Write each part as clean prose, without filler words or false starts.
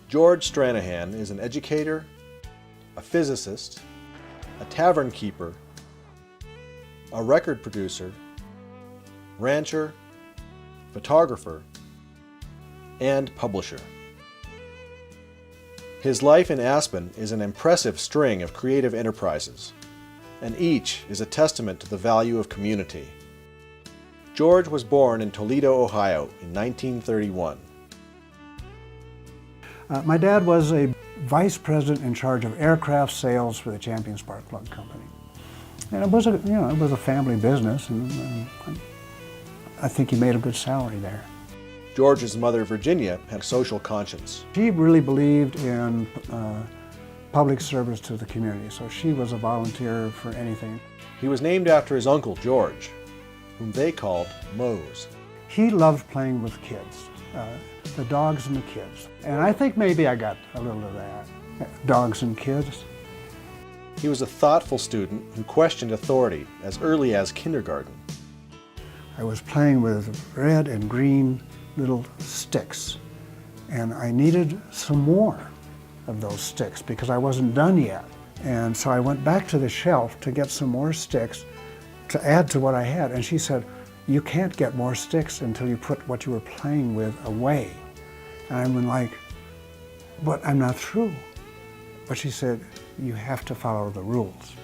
George Stranahan is an educator, a physicist, a tavern keeper, a record producer, rancher, photographer, and publisher. His life in Aspen is an impressive string of creative enterprises, and each is a testament to the value of community. George was born in Toledo, Ohio in 1931. My dad was a vice president in charge of aircraft sales for the Champion Spark Plug Company. And it was a family business, and I think he made a good salary there. George's mother, Virginia, had a social conscience. She really believed in public service to the community, so she was a volunteer for anything. He was named after his uncle, George, whom they called Mose. He loved playing with kids, the dogs and the kids. And I think maybe I got a little of that, dogs and kids. He was a thoughtful student who questioned authority as early as kindergarten. I was playing with red and green little sticks, and I needed some more of those sticks because I wasn't done yet. And so I went back to the shelf to get some more sticks to add to what I had, and she said, "You can't get more sticks until you put what you were playing with away." And I'm like, "But I'm not through." But she said, "You have to follow the rules."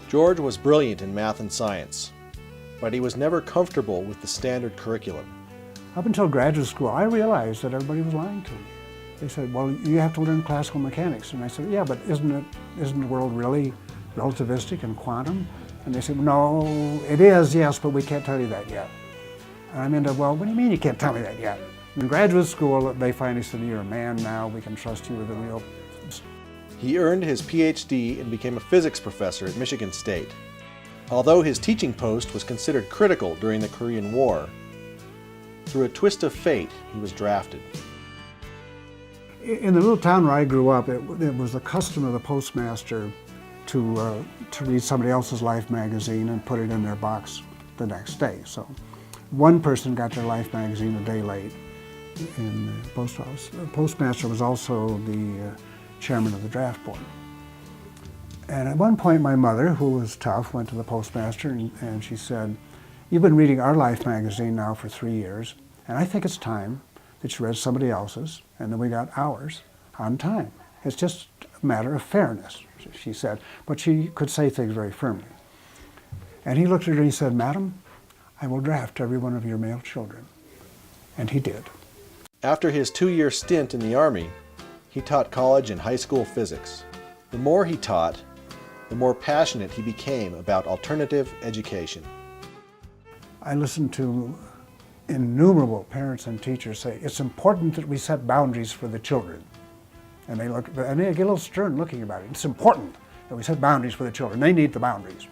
George was brilliant in math and science, but he was never comfortable with the standard curriculum. Up until graduate school, I realized that everybody was lying to me. They said, "Well, you have to learn classical mechanics." And I said, "Yeah, but isn't the world really relativistic and quantum?" And they said, "No, it is, yes, but we can't tell you that yet." And I'm into, "Well, what do you mean you can't tell me that yet?" In graduate school, they finally said, "You're a man now, we can trust you with the real." He earned his PhD and became a physics professor at Michigan State. Although his teaching post was considered critical during the Korean War, through a twist of fate, he was drafted. In the little town where I grew up, it was the custom of the postmaster to read somebody else's Life magazine and put it in their box the next day. So one person got their Life magazine a day late in the post office. The postmaster was also the chairman of the draft board. And at one point my mother, who was tough, went to the postmaster and she said, "You've been reading our Life magazine now for 3 years, and I think it's time that you read somebody else's, and then we got ours on time. It's just a matter of fairness," she said, but she could say things very firmly. And he looked at her and he said, "Madam, I will draft every one of your male children." And he did. After his 2-year stint in the Army, he taught college and high school physics. The more he taught, the more passionate he became about alternative education. I listened to innumerable parents and teachers say, "It's important that we set boundaries for the children." And they get a little stern looking about it. "It's important that we set boundaries for the children. They need the boundaries."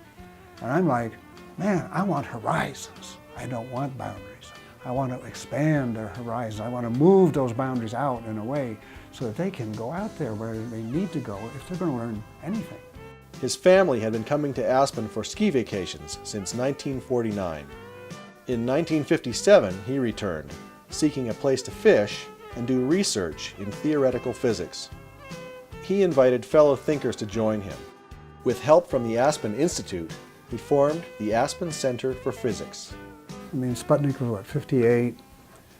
And I'm like, man, I want horizons. I don't want boundaries. I want to expand their horizons. I want to move those boundaries out in a way so that they can go out there where they need to go if they're going to learn anything. His family had been coming to Aspen for ski vacations since 1949. In 1957, he returned, seeking a place to fish and do research in theoretical physics. He invited fellow thinkers to join him. With help from the Aspen Institute, he formed the Aspen Center for Physics. I mean, Sputnik was what, 58?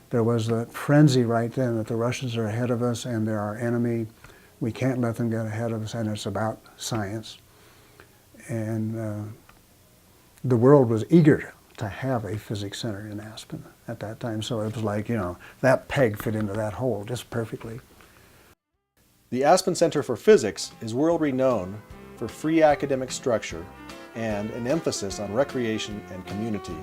There was that frenzy right then that the Russians are ahead of us and they're our enemy. We can't let them get ahead of us, and it's about science. And the world was eager to have a physics center in Aspen at that time. So it was like, that peg fit into that hole just perfectly. The Aspen Center for Physics is world-renowned for free academic structure and an emphasis on recreation and community.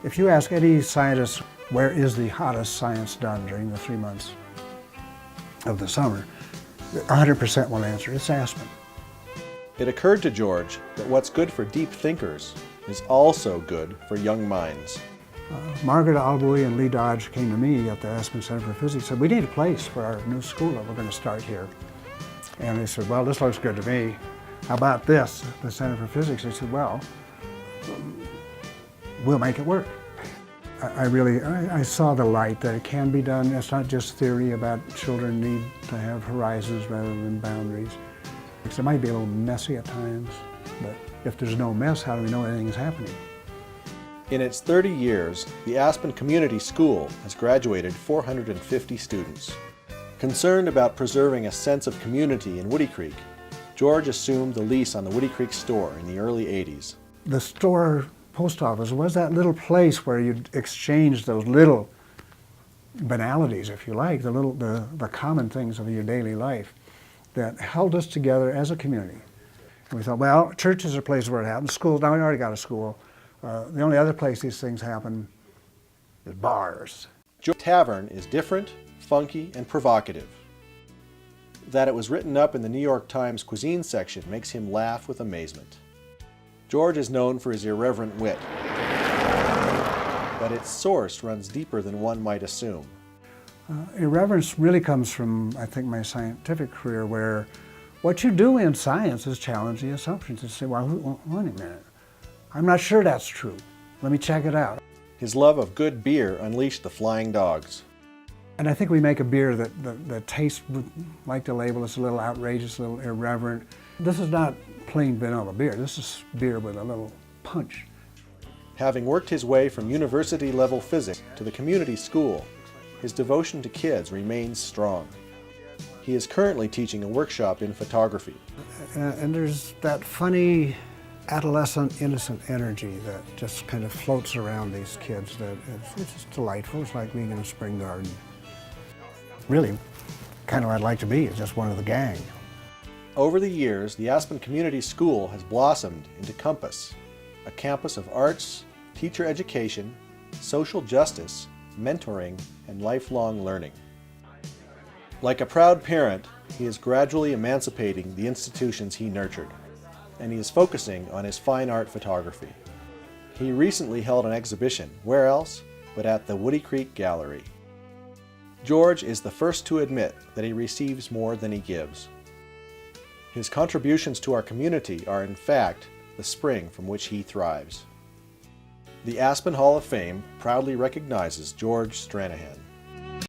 If you ask any scientist, where is the hottest science done during the 3 months of the summer, 100% will answer, it's Aspen. It occurred to George that what's good for deep thinkers is also good for young minds. Margaret Albury and Lee Dodge came to me at the Aspen Center for Physics and said, "We need a place for our new school that we're going to start here." And they said, "Well, this looks good to me. How about this, the Center for Physics?" They said, "Well, we'll make it work." I saw the light that it can be done. It's not just theory about children need to have horizons rather than boundaries. It might be a little messy at times, but if there's no mess, how do we know anything is happening? In its 30 years, the Aspen Community School has graduated 450 students. Concerned about preserving a sense of community in Woody Creek, George assumed the lease on the Woody Creek store in the early 80s. The store post office was that little place where you'd exchange those little banalities, if you like, the common things of your daily life that held us together as a community. And we thought, well, church is a place where it happens. Schools, now we already got a school. The only other place these things happen is bars. George's Tavern is different, funky, and provocative. That it was written up in the New York Times cuisine section makes him laugh with amazement. George is known for his irreverent wit, but its source runs deeper than one might assume. Irreverence really comes from, I think, my scientific career, where what you do in science is challenge the assumptions and say, well, wait a minute, I'm not sure that's true. Let me check it out. His love of good beer unleashed the flying dogs. And I think we make a beer that tastes like the label. It's a little outrageous, a little irreverent. This is not plain vanilla beer. This is beer with a little punch. Having worked his way from university-level physics to the community school, his devotion to kids remains strong. He is currently teaching a workshop in photography. And there's that funny, adolescent, innocent energy that just kind of floats around these kids. That it's just delightful. It's like being in a spring garden. Really, kind of what I'd like to be, is just one of the gang. Over the years, the Aspen Community School has blossomed into Compass, a campus of arts, teacher education, social justice, mentoring, and lifelong learning. Like a proud parent, he is gradually emancipating the institutions he nurtured, and he is focusing on his fine art photography. He recently held an exhibition, where else but at the Woody Creek Gallery. George is the first to admit that he receives more than he gives. His contributions to our community are in fact the spring from which he thrives. The Aspen Hall of Fame proudly recognizes George Stranahan.